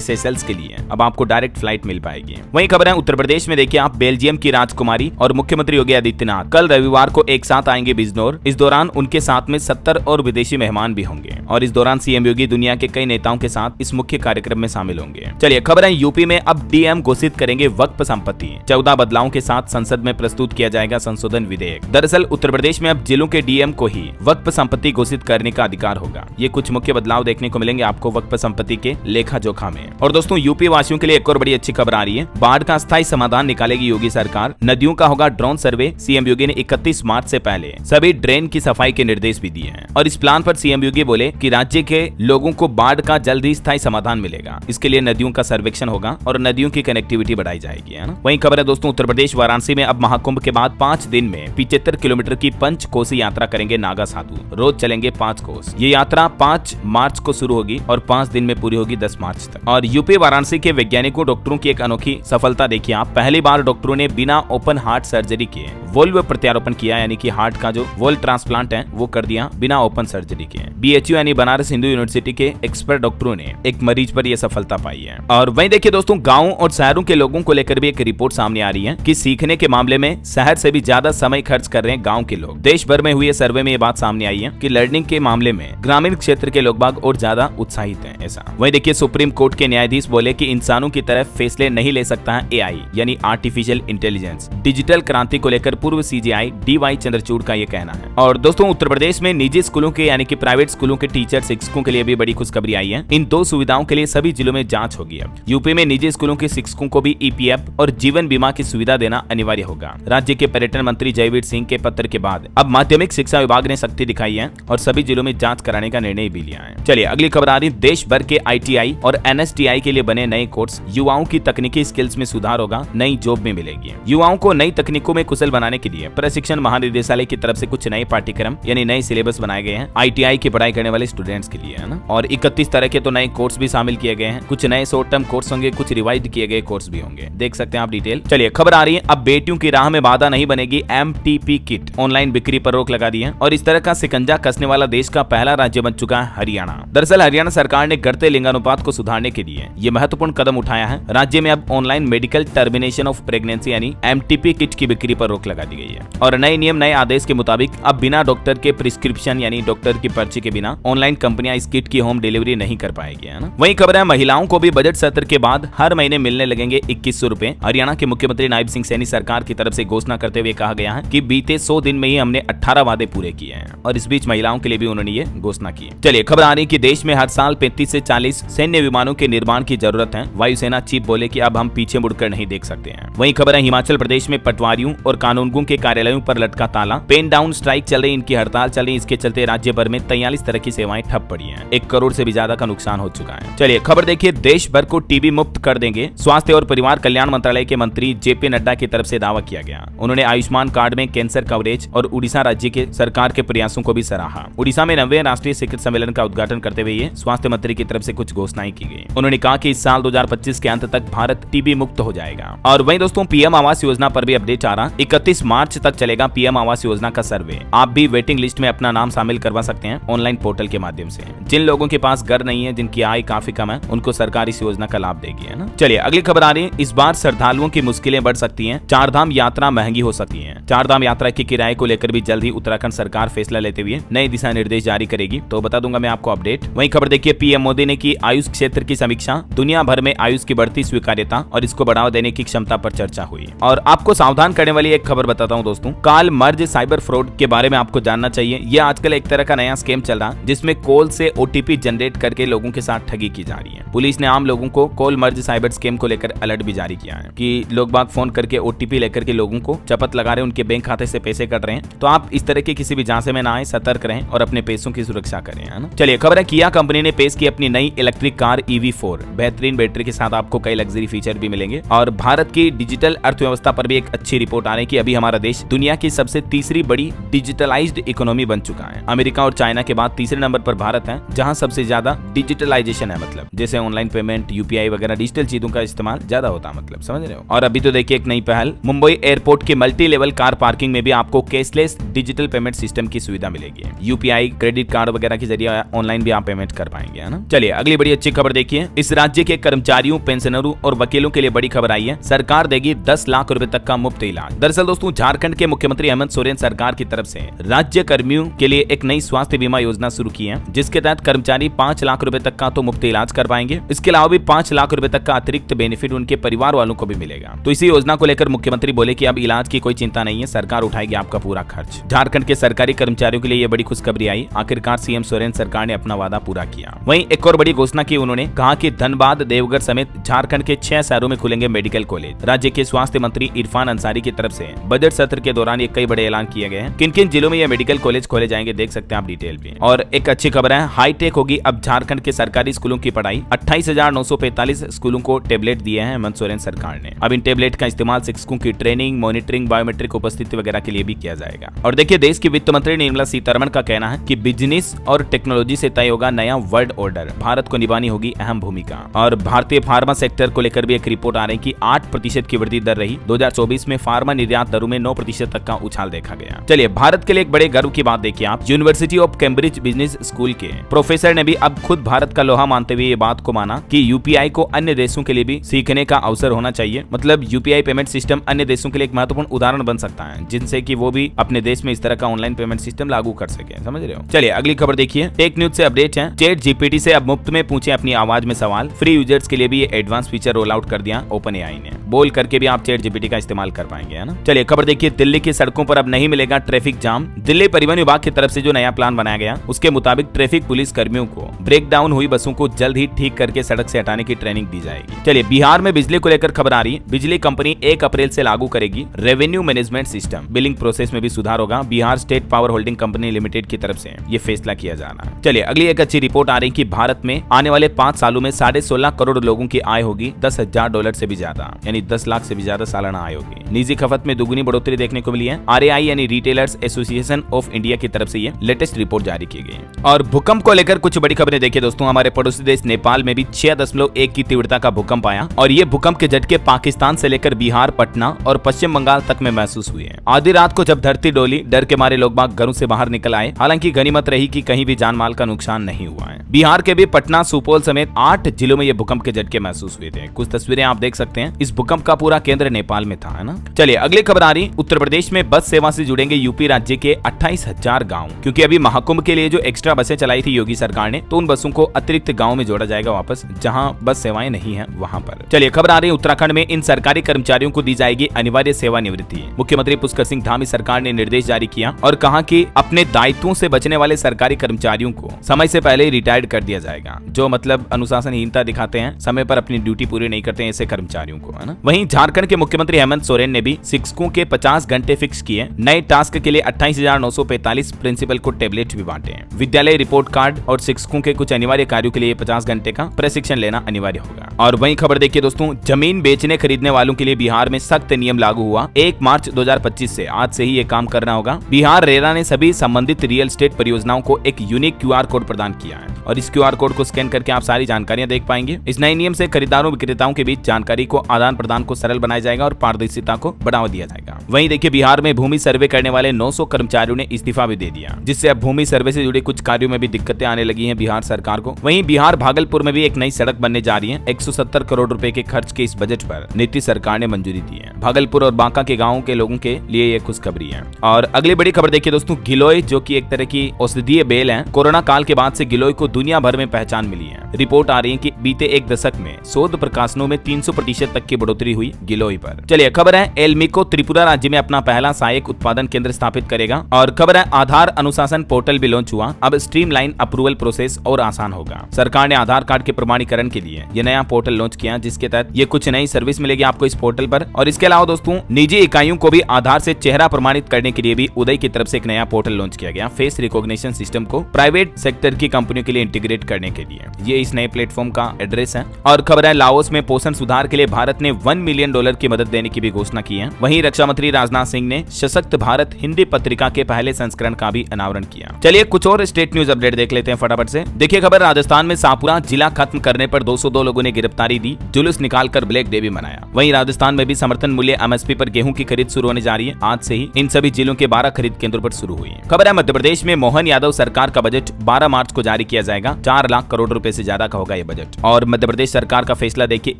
सेशल्स के लिए अब आपको डायरेक्ट फ्लाइट मिल पाएगी। वहीं खबर है उत्तर प्रदेश में देखिए आप, बेल्जियम की राजकुमारी और मुख्यमंत्री योगी आदित्यनाथ कल रविवार को एक साथ आएंगे बिजनौर। इस दौरान उनके साथ में 70 और विदेशी मेहमान भी होंगे और इस दौरान सीएम योगी दुनिया के कई नेताओं के साथ इस मुख्य कार्यक्रम में शामिल होंगे। चलिए खबर है यूपी में अब डीएम घोषित करेंगे वक्फ संपत्ति। 14 बदलावों के साथ संसद में प्रस्तुत किया जाएगा संशोधन विधेयक। दरअसल उत्तर प्रदेश में अब जिलों के डीएम को ही वक्फ संपत्ति घोषित करने का अधिकार होगा। ये कुछ मुख्य बदलाव देखने को मिलेंगे आपको वक्फ संपत्ति के लेखा जोखा में। और दोस्तों यूपी वासियों के लिए एक और बड़ी अच्छी खबर आ रही है, बाढ़ का अस्थायी समाधान निकालेगी योगी सरकार। नदियों का होगा ड्रोन सर्वे। सीएम योगी ने 31 मार्च से पहले सभी ड्रेन की सफाई के निर्देश भी दिए हैं और इस प्लान पर सीएम योगी बोले कि राज्य के लोगों को बाढ़ का जल्द ही स्थायी समाधान मिलेगा। इसके लिए नदियों का सर्वेक्षण होगा और नदियों की कनेक्टिविटी बढ़ाई जाएगी, है ना। वहीं खबर है दोस्तों उत्तर प्रदेश वाराणसी में अब महाकुंभ के बाद 5 दिन में 75 किलोमीटर की पंचकोसी यात्रा करेंगे नागा साधु। रोज चलेंगे 5 कोस। ये यात्रा 5 मार्च को शुरू होगी और 5 दिन में पूरी होगी 10 मार्च तक। और यूपी वाराणसी के वैज्ञानिकों डॉक्टरों की एक अनोखी सफलता देखिए आप, पहली बार डॉक्टरों ने बिना ओपन हार्ट सर्जरी के वोल्व प्रत्यारोपण किया, यानी कि हार्ट का जो वोल्व ट्रांसप्लांट है वो कर दिया बिना ओपन सर्जरी के। बीएचयू यानी बनारस हिंदू यूनिवर्सिटी के एक्सपर्ट डॉक्टरों ने एक मरीज पर यह सफलता पाई है। और वहीं देखिए दोस्तों गाँव और शहरों के लोगों को लेकर भी एक रिपोर्ट सामने आ रही है कि सीखने के मामले में शहर से भी ज्यादा समय खर्च कर रहे हैं गाँव के लोग। देश भर में हुए सर्वे में ये बात सामने आई है कि लर्निंग के मामले में ग्रामीण क्षेत्र के लोग बाग और ज्यादा उत्साहित हैं। ऐसा वहीं देखिए सुप्रीम कोर्ट के न्यायाधीश बोले कि इंसानों की तरह फैसले नहीं ले सकता है एआई यानी आर्टिफिशियल इंटेलिजेंस। डिजिटल क्रांति को लेकर पूर्व सीजीआई डीवाई चंद्रचूड़ का ये कहना है। और दोस्तों उत्तर प्रदेश में निजी स्कूलों के यानी कि प्राइवेट स्कूलों के टीचर शिक्षकों के लिए भी बड़ी खुशखबरी आई है। इन 2 सुविधाओं के लिए सभी जिलों में जांच होगी। अब यूपी में निजी स्कूलों के शिक्षकों को भी ईपीएफ और जीवन बीमा की सुविधा देना अनिवार्य होगा। राज्य के पर्यटन मंत्री जयवीर सिंह के पत्र के बाद अब माध्यमिक शिक्षा विभाग ने सख्ती दिखाई है और सभी जिलों में जांच कराने का निर्णय भी लिया है। चलिए अगली खबर आ रही, देश भर के आईटीआई और एनएसटीआई के लिए बने नए कोर्स। युवाओं की तकनीकी स्किल्स में सुधार होगा, नई जॉब में मिलेगी। युवाओं को नई तकनीकों में कुशल बनाने के लिए प्रशिक्षण महानिदेशालय की तरफ से कुछ नए पाठ्यक्रम यानी नए सिलेबस बनाए गए हैं आईटीआई की पढ़ाई करने वाले स्टूडेंट्स के लिए, है ना। और 31 तरह के तो नए कोर्स भी शामिल किए गए हैं। कुछ नए शॉर्ट टर्म कोर्स होंगे, कुछ रिवाइज किए गए कोर्स भी होंगे, देख सकते हैं आप डिटेल। चलिए खबर आ रही है, अब बेटियों की राह में बाधा नहीं बनेगी एमटीपी किट। ऑनलाइन बिक्री पर रोक लगा दी है और इस तरह का शिकंजा कसने वाला देश का पहला राज्य बन चुका है हरियाणा। दरअसल हरियाणा सरकार ने घटते लिंगानुपात को सुधारने के लिए ये महत्वपूर्ण कदम उठाया है। राज्य में अब online medical termination of pregnancy यानी एमटीपी किट की बिक्री पर रोक लगा दी गई है और नए नियम नए आदेश के मुताबिक अब बिना डॉक्टर के प्रिस्क्रिप्शन यानी डॉक्टर की पर्ची के बिना ऑनलाइन कंपनियां इस किट की होम डिलीवरी नहीं कर पाएगी, है ना। वहीं खबर है महिलाओं को भी बजट सत्र के बाद हर महीने मिलने लगेंगे 2100 रुपए। हरियाणा के मुख्यमंत्री नायब सिंह सैनी सरकार की तरफ से घोषणा करते हुए कहा गया है कि बीते 100 दिन में ही हमने 18 वादे पूरे किए हैं और इस बीच महिलाओं के लिए भी उन्होंने ये घोषणा की। चलिए खबर आ रही कि देश में हर साल 35 से 40 सैन्य विमानों के निर्माण की जरूरत है। वायुसेना चीफ बोले कि अब हम पीछे मुड़कर नहीं देख सकते हैं। वहीं खबर है हिमाचल प्रदेश में पटवारियों और कानूनगों के कार्यालयों पर लटका ताला। पेन डाउन स्ट्राइक चल रही, इनकी हड़ताल चल रही। इसके चलते राज्य भर में 43 तरह की सेवाएं ठप पड़ी हैं। 1 करोड़ से भी ज्यादा का नुकसान हो चुका है। चलिए खबर देखिए, देश भर को टीबी मुक्त कर देंगे। स्वास्थ्य और परिवार कल्याण मंत्रालय के मंत्री जेपी नड्डा की तरफ से दावा किया गया। उन्होंने आयुष्मान कार्ड में कैंसर कवरेज और उड़ीसा राज्य के सरकार के प्रयासों को भी सराहा। उड़ीसा में 90वें राष्ट्रीय शिखर सम्मेलन का उद्घाटन करते हुए स्वास्थ्य मंत्री की तरफ से कुछ घोषणाएं की गई। उन्होंने कहा कि इस साल 2025 के अंत तक भारत टीबी मुक्त हो जाएगा। और वहीं दोस्तों पीएम आवास योजना पर भी अपडेट आ रहा। 31 मार्च तक चलेगा पीएम आवास योजना का सर्वे। आप भी वेटिंग लिस्ट में अपना नाम शामिल करवा सकते हैं ऑनलाइन पोर्टल के माध्यम से। जिन लोगों के पास घर नहीं है, जिनकी आय काफी कम है, उनको सरकार इस योजना का लाभ देगी, है ना। चलिए अगली खबर आ रही है, इस बार श्रद्धालुओं की मुश्किलें बढ़ सकती हैं। 4 धाम यात्रा महंगी हो सकती है। 4 धाम यात्रा के किराए को लेकर भी जल्द ही उत्तराखंड सरकार फैसला लेते हुए नए दिशा निर्देश जारी करेगी, तो बता दूंगा मैं आपको अपडेट। वहीं खबर देखिए, पीएम मोदी ने की आयुष क्षेत्र की समीक्षा। दुनिया भर में आयुष की बढ़ती स्वीकार्यता और इसको बढ़ावा देने की क्षमता पर चर्चा हुई। और आपको सावधान करने वाली एक खबर बताता हूँ दोस्तों, कॉल मर्ज साइबर फ्रॉड के बारे में आपको जानना चाहिए। ये आजकल एक तरह का नया स्कैम चल रहा है जिसमें कॉल से ओटीपी जनरेट करके लोगों के साथ ठगी की जा रही है। पुलिस ने आम लोगों को कॉल मर्ज साइबर स्कैम को लेकर अलर्ट भी जारी किया है कि लोग बाग फोन करके ओटीपी लेकर के लोगों को चपत लगा रहे हैं, उनके बैंक खाते से पैसे कट रहे हैं। तो आप इस तरह के किसी भी झांसे में ना आए, सतर्क रहें और अपने पैसों की सुरक्षा करें, है ना। चलिए खबर है, किया कंपनी ने पेश की अपनी नई इलेक्ट्रिक कार EV4। बेहतरीन बैटरी के साथ आपको कई लग्जरी फीचर भी मिलेंगे और भारत की डिजिटल अर्थव्यवस्था पर भी एक अच्छी रिपोर्ट आ रही है कि अभी हमारा देश दुनिया की सबसे तीसरी बड़ी डिजिटलाइज्ड इकोनॉमी बन चुका है। अमेरिका और चाइना के बाद तीसरे नंबर पर भारत है, जहां सबसे ज्यादा डिजिटलाइजेशन है, मतलब जैसे ऑनलाइन पेमेंट, UPI वगैरह डिजिटल चीजों का इस्तेमाल ज्यादा होता है, मतलब समझ रहे हो। और अभी तो देखिए एक नई पहल, मुंबई एयरपोर्ट के मल्टी लेवल कार पार्किंग में भी आपको कैशलेस डिजिटल पेमेंट सिस्टम की सुविधा मिलेगी। UPI, क्रेडिट कार्ड वगैरह के जरिए ऑनलाइन भी आप पेमेंट कर पाएंगे, है ना। चलिए अगली बड़ी अच्छी खबर देखिए, इस राज्य के कर्मचारियों, पेंशनरों और वकीलों के लिए बड़ी खबर आई है। सरकार देगी 10 लाख रुपए तक का मुफ्त इलाज। दरअसल दोस्तों, झारखंड के मुख्यमंत्री हेमंत सोरेन सरकार की तरफ से राज्य कर्मियों के लिए एक नई स्वास्थ्य बीमा योजना शुरू की है, जिसके तहत कर्मचारी 5 लाख रुपए तक का तो मुफ्त इलाज कर पाएंगे। इसके अलावा भी 5 लाख रुपए तक का अतिरिक्त बेनिफिट उनके परिवार वालों को भी मिलेगा। तो इसी योजना को लेकर मुख्यमंत्री बोले कि अब इलाज की कोई चिंता नहीं है, सरकार उठाएगी आपका पूरा खर्च। झारखंड के सरकारी कर्मचारियों के लिए यह बड़ी खुशखबरी आई। आखिरकार सीएम सोरेन सरकार ने अपना वादा पूरा किया। वहीं एक और बड़ी घोषणा की उन्होंने, कहा कि धनबाद, देवघर समेत झारखंड के 6 शहरों में खुलेंगे मेडिकल कॉलेज। राज्य के स्वास्थ्य मंत्री इरफान अंसारी की तरफ से बजट सत्र के दौरान ये कई बड़े ऐलान किए गए हैं। किन किन जिलों में ये मेडिकल कॉलेज खोले जाएंगे देख सकते हैं आप डिटेल में। और एक अच्छी खबर है, हाईटेक होगी अब झारखंड के सरकारी स्कूलों की पढ़ाई। 28,945 स्कूलों को टेबलेट दिए हैं हेमंत सोरेन सरकार ने। अब इन टेबलेट का इस्तेमाल शिक्षकों की ट्रेनिंग, मॉनिटरिंग, बायोमेट्रिक उपस्थिति वगैरह के लिए भी किया जाएगा। और देखिए, देश की वित्त मंत्री निर्मला सीतारमण का कहना है कि बिजनेस और टेक्नोलॉजी से तय होगा नया वर्ल्ड ऑर्डर। भारत को निभानी होगी अहम भूमिका। और भारतीय फार्मा सेक्टर को लेकर भी एक रिपोर्ट आ रही है कि 8% की वृद्धि दर रही। 2024 में फार्मा निर्यात दरों में 9% तक का उछाल देखा गया। चलिए भारत के लिए एक बड़े गर्व की बात देखिए आप, university of Cambridge business school के प्रोफेसर ने भी अब खुद भारत का लोहा मानते हुए ये बात को माना कि UPI को अन्य देशों के लिए भी सीखने का अवसर होना चाहिए। मतलब UPI पेमेंट सिस्टम अन्य देशों के लिए एक महत्वपूर्ण उदाहरण बन सकता है, जिनसे कि वो भी अपने देश में इस तरह का ऑनलाइन पेमेंट सिस्टम लागू कर सके, समझ रहे हो। चलिए अगली खबर देखिए, टेक न्यूज से अपडेट है। ChatGPT से अब मुफ्त में पूछे अपनी आवाज में सवाल। फ्री यूजर्स के लिए भी ये एडवांस फीचर रोल आउट कर दिया OpenAI ने। बोल करके भी आप ChatGPT का इस्तेमाल कर पाएंगे, है ना। चलिए खबर देखिए, दिल्ली की सड़कों पर अब नहीं मिलेगा ट्रैफिक जाम। दिल्ली परिवहन विभाग की तरफ से जो नया प्लान बनाया गया, उसके मुताबिक ट्रैफिक पुलिस कर्मियों को ब्रेक डाउन हुई बसों को जल्द ही ठीक करके सड़क से हटाने की ट्रेनिंग दी जाएगी। चलिए बिहार में बिजली को लेकर खबर आ रही है। बिजली कंपनी 1 अप्रैल से लागू करेगी revenue management system. Billing process में भी सुधार होगा। Bihar state power holding company limited की तरफ से ये फैसला किया जा रहा है। चलिए अगली एक अच्छी रिपोर्ट आ रही है कि भारत में आने वाले 5 सालों में 16.5 करोड़ लोगों की आय होगी $10,000 से भी ज्यादा, यानी 10 लाख से भी ज्यादा सालाना आय होगी। निजी खपत में दुगुनी बढ़ोतरी देखने को मिली है। RAI यानी रिटेलर्स एसोसिएशन ऑफ इंडिया की तरफ से ये लेटेस्ट रिपोर्ट जारी की गई है। और भूकंप को लेकर कुछ बड़ी खबरें देखिए दोस्तों, हमारे पड़ोसी देश नेपाल में भी 6.1 की तीव्रता का भूकंप आया और ये भूकंप के झटके पाकिस्तान से लेकर बिहार, पटना और पश्चिम बंगाल तक में महसूस हुए हैं। आधी रात को जब धरती डोली, डर के मारे लोग बाग घरों से बाहर निकल आए। हालांकि गनीमत रही कि कहीं भी जान माल का नुकसान नहीं हुआ है। बिहार के भी पटना, सुपौल समेत 8 जिलों में ये भूकंप के झटके महसूस हुए थे। कुछ तस्वीरें आप देख सकते हैं। इस भूकंप का पूरा केंद्र नेपाल में था, है ना। चलिए अगली खबर आ रही, उत्तर प्रदेश में बस सेवा से जुड़ेंगे यूपी राज्य के 28,000 गाँव। क्योंकि अभी महाकुंभ के लिए जो एक्स्ट्रा बसें चलाई थी योगी सरकार ने, तो उन बसों को अतिरिक्त गाँव में जोड़ा जाएगा वापस, जहाँ बस सेवाएं नहीं है वहाँ पर। चलिए खबर आ रही है, उत्तराखंड में इन सरकारी कर्मचारियों को दी जाएगी अनिवार्य सेवानिवृत्ति। मुख्यमंत्री पुष्कर सिंह धामी सरकार ने निर्देश जारी किया और कहा कि अपने दायित्वों से बचने वाले सरकारी कर्मचारियों को समय से पहले ही रिटायर्ड कर दिया जाएगा। जो मतलब अनुशासनहीनता दिखाते हैं, समय पर अपनी ड्यूटी पूरी नहीं करते हैं, ऐसे कर्मचारियों को, है ना। वहीं झारखंड के मुख्यमंत्री हेमंत सोरेन ने भी शिक्षकों के 50 घंटे फिक्स किए। नए टास्क के लिए 28,945 प्रिंसिपल को टेबलेट भी बांटे हैं। विद्यालय रिपोर्ट कार्ड और शिक्षकों के कुछ अनिवार्य कार्यों के लिए 50 घंटे का प्रशिक्षण लेना अनिवार्य होगा। और वहीं खबर देखिए दोस्तों, जमीन बेचने खरीदने वालों के लिए बिहार में सख्त नियम लागू हुआ 1 मार्च 2025 से। आज से ही ये काम करना होगा। बिहार रेरा ने सभी संबंधित रियल एस्टेट परियोजनाओं को एक यूनिक QR कोड प्रदान किया है और इस QR कोड को स्कैन करके आप सारी जानकारियां देख पाएंगे। इस नए नियम से खरीदारों विक्रेताओं के बीच जानकारी को आदान प्रदान को सरल बनाया जाएगा और पारदर्शिता को बढ़ावा दिया जाएगा। वहीं देखिए, बिहार में भूमि सर्वे करने वाले 900 कर्मचारियों ने इस्तीफा भी दे दिया, जिससे अब भूमि सर्वे से जुड़े कुछ कार्यों में भी दिक्कतें आने लगी हैं बिहार सरकार को। वहीं बिहार भागलपुर में भी एक नई सड़क बनने जा रही है। 170 करोड़ रुपए के खर्च के इस बजट पर नीतीश सरकार ने मंजूरी दी है। भागलपुर और बांका के गाँव के लोगों के लिए ये खुशखबरी है। और अगली बड़ी खबर देखिए दोस्तों, गिलोय जो की एक तरह की औषधीय बेल है। कोरोना काल के बाद से गिलोय को दुनिया भर में पहचान मिली है। रिपोर्ट आ रही है कि बीते एक दशक में शोध प्रकाशनों में 300% तक की बढ़ोतरी बढ़ोतरी हुई गिलोय पर। चलिए खबर है एल्मिको त्रिपुरा राज्य में अपना पहला सहायक उत्पादन केंद्र स्थापित करेगा। और खबर है आधार अनुशासन पोर्टल भी लॉन्च हुआ, अब स्ट्रीमलाइन अप्रूवल प्रोसेस और आसान होगा। सरकार ने आधार कार्ड के प्रमाणीकरण के लिए ये नया पोर्टल लॉन्च किया, जिसके तहत ये कुछ नई सर्विस मिलेगी आपको इस पोर्टल पर। और इसके अलावा दोस्तों निजी इकाइयों को भी आधार से चेहरा प्रमाणित करने के लिए भी उदय की तरफ से एक नया पोर्टल लॉन्च किया गया, फेस रिकॉग्निशन सिस्टम को प्राइवेट सेक्टर की कंपनियों के लिए इंटीग्रेट करने के लिए। ये इस नए प्लेटफॉर्म का एड्रेस है। और खबर है लाओस में पोषण सुधार के लिए भारत ने $1 मिलियन की मदद देने की भी घोषणा की है। वहीं रक्षा मंत्री राजनाथ सिंह ने सशक्त भारत हिंदी पत्रिका के पहले संस्करण का भी अनावरण किया। चलिए कुछ और स्टेट न्यूज अपडेट देख लेते हैं फटाफट से। देखिए खबर राजस्थान में शाहपुरा जिला खत्म करने पर 202 लोगों ने गिरफ्तारी दी, जुलूस निकालकर ब्लैक डे भी मनाया। वहीं राजस्थान में भी समर्थन मूल्य MSP पर गेहूं की खरीद शुरू होने जा रही है। आज से ही इन सभी जिलों के 12 खरीद केंद्रों पर शुरू हुई है। खबर है मध्य प्रदेश में मोहन यादव सरकार का बजट 12 मार्च को जारी किया जाएगा। 4 लाख करोड़ रुपए से ज्यादा का होगा ये बजट। और मध्य प्रदेश सरकार का फैसला देखिए,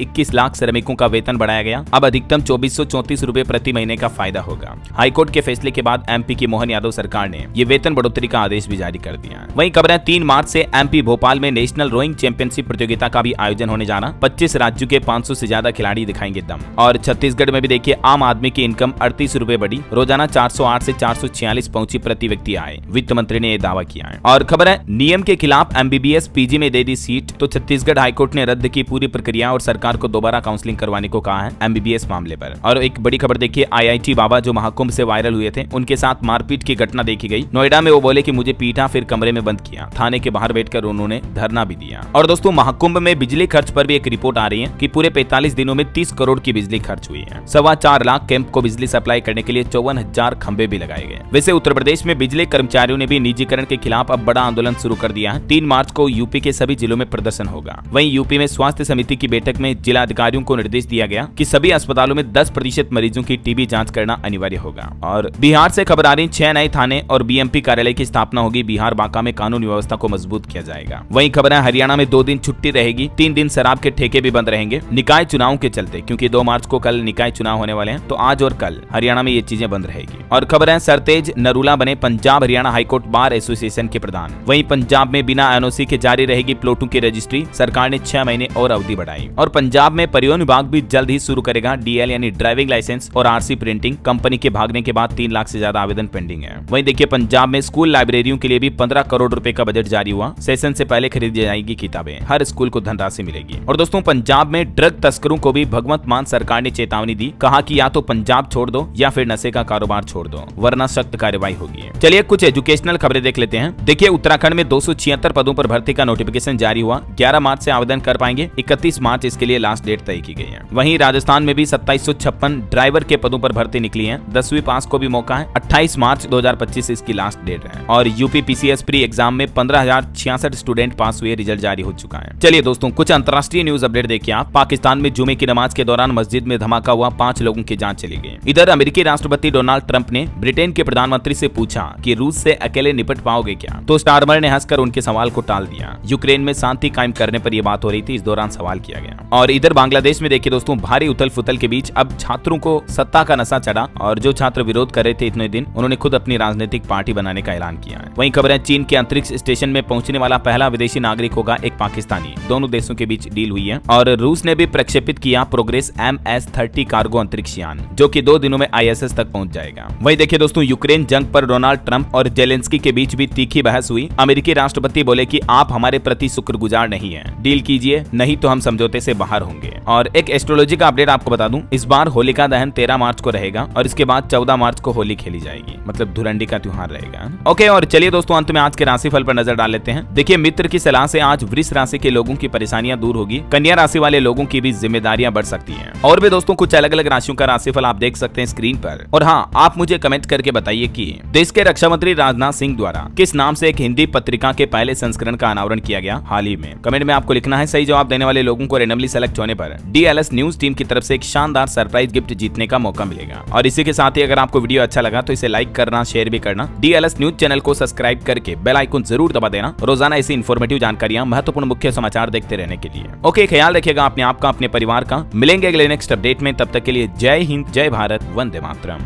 21 लाख श्रमिकों का वेतन बढ़ाया गया, अब अधिकतम 2434 रुपए प्रति महीने का फायदा होगा। हाईकोर्ट के फैसले के बाद MP की मोहन यादव सरकार ने ये वेतन बढ़ोतरी का आदेश भी जारी कर दिया। वहीं खबर है 3 मार्च से MP भोपाल में नेशनल रोइंग चैंपियनशिप प्रतियोगिता का भी आयोजन होने जा रहा। 25 राज्यों के 500 से ज्यादा खिलाड़ी दिखाएंगे दम। और छत्तीसगढ़ में भी देखिए आम आदमी की इनकम 38 रुपए बढ़ी, रोजाना 408 से 446 पहुंची प्रति व्यक्ति आए, वित्त मंत्री ने यह दावा किया है। और खबर है नियम के खिलाफ MBBS PG में दे दी सीट, तो छत्तीसगढ़ हाईकोर्ट ने रद्द की पूरी प्रक्रिया और सरकार को दोबारा काउंसलिंग करवाने को कहा है MBBS मामले पर। और एक बड़ी खबर देखिए IIT बाबा जो महाकुंभ से वायरल हुए थे, उनके साथ मारपीट की घटना देखी गई। नोएडा में वो बोले कि मुझे पीटा, फिर कमरे में बंद किया। थाने के बाहर बैठकर उन्होंने धरना भी दिया। और दोस्तों महाकुंभ में बिजली खर्च पर भी एक रिपोर्ट आ रही है कि पूरे 45 दिनों में 30 करोड़ की बिजली खर्च हुई है। 4.25 लाख कैंप को बिजली सप्लाई करने के लिए 54,000 खंभे भी लगाए गए। वैसे उत्तर प्रदेश में बिजली कर्मचारियों ने भी निजीकरण के खिलाफ अब बड़ा आंदोलन शुरू कर दिया है। 3 मार्च को यूपी के सभी जिलों में प्रदर्शन होगा। वहीं यूपी में स्वास्थ्य समिति की बैठक में जिला अधिकारियों को निर्देश दिया गया कि सभी अस्पतालों में 10% मरीजों की टीबी जांच करना अनिवार्य होगा। और बिहार से खबर आ रही 6 नए थाने और BMP कार्यालय की स्थापना होगी। बिहार बांका में कानून व्यवस्था को मजबूत किया जाएगा। वहीं खबर है हरियाणा में 2 दिन छुट्टी रहेगी, 3 दिन शराब के ठेके भी बंद रहेंगे निकाय चुनाव के चलते, क्योंकि 2 मार्च को कल निकाय चुनाव होने वाले हैं, तो आज और कल हरियाणा में ये चीजें बंद रहेगी। और खबर है सरतेज नरूला बने Punjab Haryana high court bar association के प्रधान। वहीं पंजाब में बिना NOC के जारी रहेगी प्लॉटों की रजिस्ट्री, सरकार ने 6 महीने और अवधि बढ़ाई। और पंजाब में परिवहन विभाग भी जल्द ही शुरू करेगा DL यानी ड्राइविंग लाइसेंस और RC प्रिंटिंग। कंपनी के भागने के बाद 3 लाख से ज्यादा आवेदन पेंडिंग है। वहीं देखिए पंजाब में स्कूल लाइब्रेरियों के लिए भी 15 करोड़ रुपए का बजट जारी हुआ। सेशन से पहले खरीदी जाएगी किताबें, हर स्कूल को धनराशि मिलेगी। और दोस्तों पंजाब में ड्रग तस्करों को भी भगवंत मान सरकार ने चेतावनी दी, कहा कि या तो पंजाब छोड़ दो या फिर नशे का कारोबार छोड़ दो, वरना सख्त कार्रवाई होगी। चलिए कुछ एजुकेशनल खबरें देख लेते हैं। देखिए उत्तराखंड में 276 पदों पर भर्ती का नोटिफिकेशन जारी हुआ। 11 मार्च से आवेदन कर पाएंगे, 31 मार्च इसके लिए लास्ट डेट तय की गई है। वहीं राजस्थान में भी 2756 ड्राइवर के पदों पर भर्ती निकली है। 10वीं पास को भी मौका है, 28 मार्च 2025 इसकी लास्ट डेट है। और यूपी PCS प्री एग्जाम में 15,066 स्टूडेंट पास हुए, रिजल्ट जारी हो चुका है। चलिए दोस्तों कुछ अंतर्राष्ट्रीय न्यूज अपडेट देखिए आप। पाकिस्तान में जुमे की नमाज के दौरान मस्जिद में धमाका हुआ, 5 लोगों की जान चली गई। इधर अमेरिकी राष्ट्रपति डोनाल्ड ट्रंप ने ब्रिटेन के प्रधानमंत्री से पूछा कि रूस से अकेले निपट पाओगे क्या, तो स्टारमर ने हंसकर उनके सवाल को टाल दिया। यूक्रेन में शांति कायम करने पर यह बात हो रही थी, इस दौरान सवाल किया गया। और इधर बांग्लादेश में देखिए दोस्तों भारी उथल फुथल के बीच अब छात्रों को सत्ता का नशा चढ़ा, और जो छात्र विरोध कर रहे थे इतने दिन, उन्होंने खुद अपनी राजनीतिक पार्टी बनाने का ऐलान किया है। वहीं खबर है चीन के अंतरिक्ष स्टेशन में पहुंचने वाला पहला विदेशी नागरिक होगा एक पाकिस्तानी। दोनों देशों के बीच डील हुई है। और रूस ने भी प्रक्षेपित किया प्रोग्रेस MS-30 कार्गो अंतरिक्ष यान, जो कि 2 दिनों में ISS तक पहुंच जाएगा। वहीं देखिए दोस्तों यूक्रेन जंग पर डोनाल्ड ट्रंप और जेलेंस्की के बीच भी तीखी बहस हुई। अमेरिकी राष्ट्रपति बोले कि आप हमारे प्रति शुक्रगुजार नहीं है, डील कीजिए नहीं तो हम समझौते से बाहर होंगे। और एक एस्ट्रोलॉजी का अपडेट आपको बता दूं, इस बार होलिका दहन 13 मार्च को रहेगा और इसके बाद 14 मार्च को होली खेली जाएगी, मतलब धुरंडी का त्योहार रहेगा। ओके, और चलिए दोस्तों अंत में आज के राशिफल पर नजर डाल लेते हैं। देखिए मित्र की सलाह से आज वृष राशि के लोगों की परेशानियां दूर होगी। कन्या राशि वाले लोगों की भी जिम्मेदारियां बढ़ सकती हैं। और भी दोस्तों कुछ अलग अलग राशियों का राशिफल आप देख सकते हैं स्क्रीन पर। और हाँ, आप मुझे कमेंट करके बताइए कि देश के रक्षा मंत्री राजनाथ सिंह द्वारा किस नाम से एक हिंदी पत्रिका के पहले संस्करण का अनावरण किया गया हाल ही में। कमेंट में आपको लिखना है। सही जवाब देने वाले लोगों को रैंडमली सेलेक्ट होने पर DLS न्यूज टीम की तरफ से एक शानदार सरप्राइज गिफ्ट जीतने का मौका मिलेगा। और इसी के साथ ही अगर आपको वीडियो अच्छा लगा तो इसे लाइक करना, शेयर भी करना। DLS न्यूज चैनल को सब्सक्राइब करके बेल आइकन जरूर दबा देना, रोजाना ऐसी इन्फॉर्मेटिव जानकारियां, महत्वपूर्ण मुख्य समाचार देखते रहने के लिए। ओके, ख्याल रखिएगा अपने आप का, अपने परिवार का। मिलेंगे अगले नेक्स्ट अपडेट में, तब तक के लिए जय हिंद, जय भारत, वंदे मातरम।